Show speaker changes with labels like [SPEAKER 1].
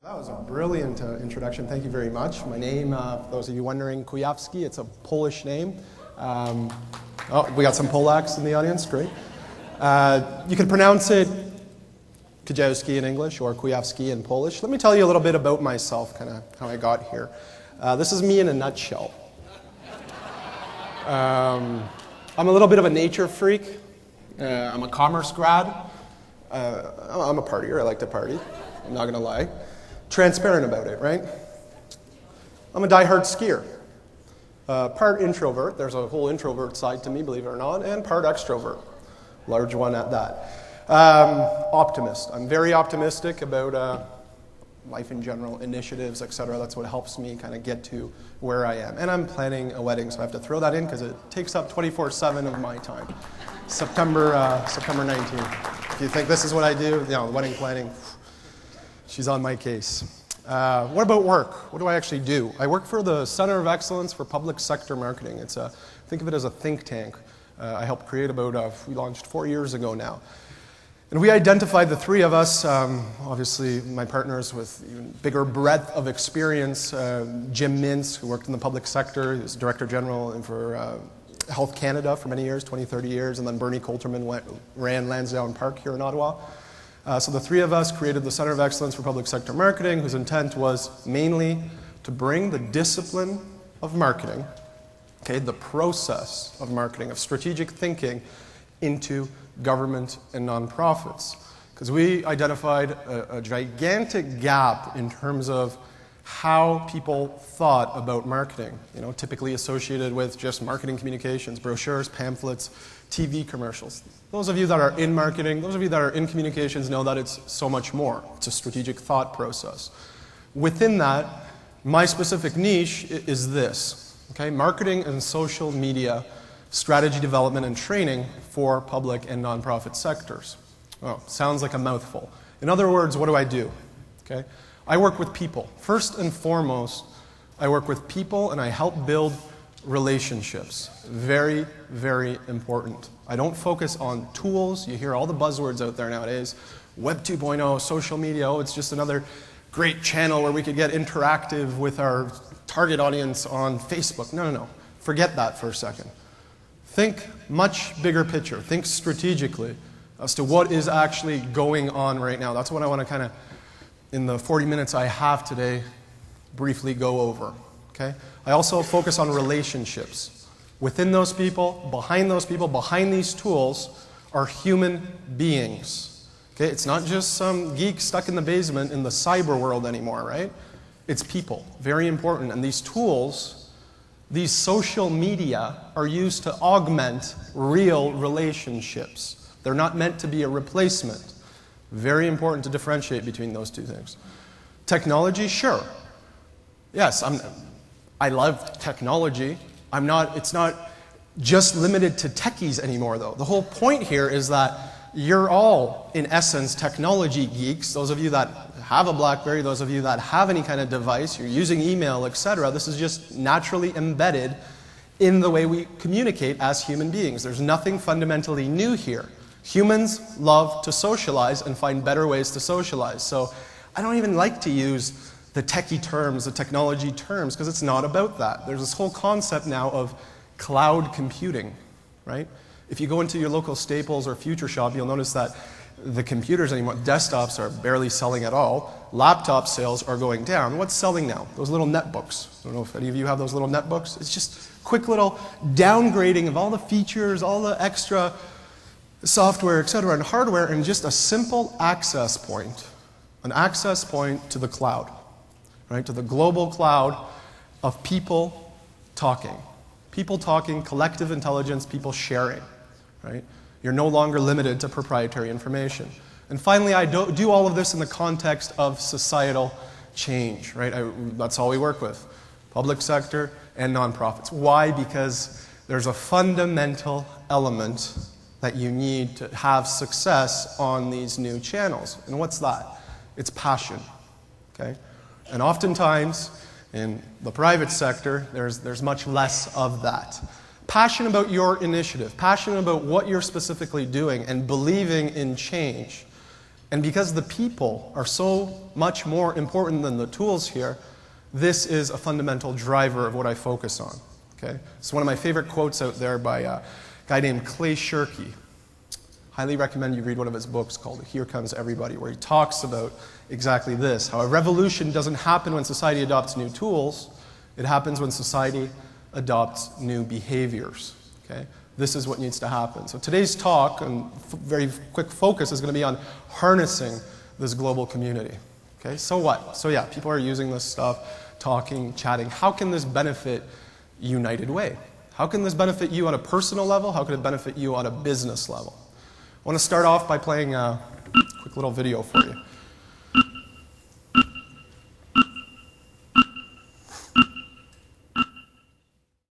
[SPEAKER 1] That was a brilliant introduction. Thank you very much. My name, for those of you wondering, Kujawski. It's a Polish name. Oh, we got some Polacks in the audience. Great. You can pronounce it Kujawski in English or Kujawski in Polish. Let me tell you a little bit about myself, kind of how I got here. This is me in a nutshell. I'm a little bit of a nature freak. I'm a commerce grad. I'm a partier. I like to party. I'm not going to lie. Transparent about it, right? I'm a diehard skier. Part introvert. There's a whole introvert side to me, believe it or not, and part extrovert. Large one at that. Optimist. I'm very optimistic about life in general, initiatives, etc. That's what helps me kind of get to where I am. And I'm planning a wedding, so I have to throw that in because it takes up 24/7 of my time. September 19th. If you think this is what I do, wedding planning, she's on my case. What about work? What do I actually do? I work for the Center of Excellence for Public Sector Marketing. Think of it as a think tank. I helped create we launched 4 years ago now. And we identified, the three of us, obviously my partners with even bigger breadth of experience, Jim Mintz, who worked in the public sector, he was Director General for Health Canada for many years, 20, 30 years, and then Bernie Coulterman ran Lansdowne Park here in Ottawa. So the three of us created the Center of Excellence for Public Sector Marketing, whose intent was mainly to bring the discipline of marketing, the process of marketing, of strategic thinking, into government and nonprofits. Because we identified a gigantic gap in terms of how people thought about marketing, typically associated with just marketing communications, brochures, pamphlets, TV commercials. Those of you that are in marketing, those of you that are in communications know that it's so much more. It's a strategic thought process. Within that, my specific niche is this, marketing and social media strategy development and training for public and nonprofit sectors. Oh, sounds like a mouthful. In other words, what do? I work with people. First and foremost, I work with people and I help build relationships. Very, very important. I don't focus on tools. You hear all the buzzwords out there nowadays. Web 2.0, social media, it's just another great channel where we could get interactive with our target audience on Facebook. No. Forget that for a second. Think much bigger picture. Think strategically as to what is actually going on right now. That's what I want to kind of, in the 40 minutes I have today, briefly go over. I also focus on relationships. Within those people, behind these tools are human beings. It's not just some geek stuck in the basement in the cyber world anymore, right? It's people. Very important. And these tools, these social media, are used to augment real relationships. They're not meant to be a replacement. Very important to differentiate between those two things. Technology, sure. Yes, I love technology. It's not just limited to techies anymore, though. The whole point here is that you're all, in essence, technology geeks. Those of you that have a BlackBerry, those of you that have any kind of device, you're using email, etc. This is just naturally embedded in the way we communicate as human beings. There's nothing fundamentally new here. Humans love to socialize and find better ways to socialize. So I don't even like to use the techie terms, the technology terms, because it's not about that. There's this whole concept now of cloud computing, right? If you go into your local Staples or Future Shop, you'll notice that the computers anymore, desktops are barely selling at all. Laptop sales are going down. What's selling now? Those little netbooks. I don't know if any of you have those little netbooks. It's just quick little downgrading of all the features, all the extra software, etc., and hardware, and just a simple access point. An access point to the cloud. Right, to the global cloud of people talking. People talking, collective intelligence, people sharing. Right? You're no longer limited to proprietary information. And finally, I do all of this in the context of societal change. Right? That's all we work with. Public sector and nonprofits. Why? Because there's a fundamental element that you need to have success on these new channels. And what's that? It's passion. And oftentimes, in the private sector, there's much less of that. Passion about your initiative, passion about what you're specifically doing, and believing in change And because the people are so much more important than the tools here, this is a fundamental driver of what I focus on. Okay? It's one of my favorite quotes out there by a guy named Clay Shirky. Highly recommend you read one of his books called Here Comes Everybody, where he talks about exactly this, how a revolution doesn't happen when society adopts new tools, it happens when society adopts new behaviors. Okay? This is what needs to happen. So today's talk, and very quick focus, is going to be on harnessing this global community. Okay? So what? So yeah, people are using this stuff, talking, chatting. How can this benefit United Way? How can this benefit you on a personal level? How can it benefit you on a business level? I want to start off by playing a quick little video for you.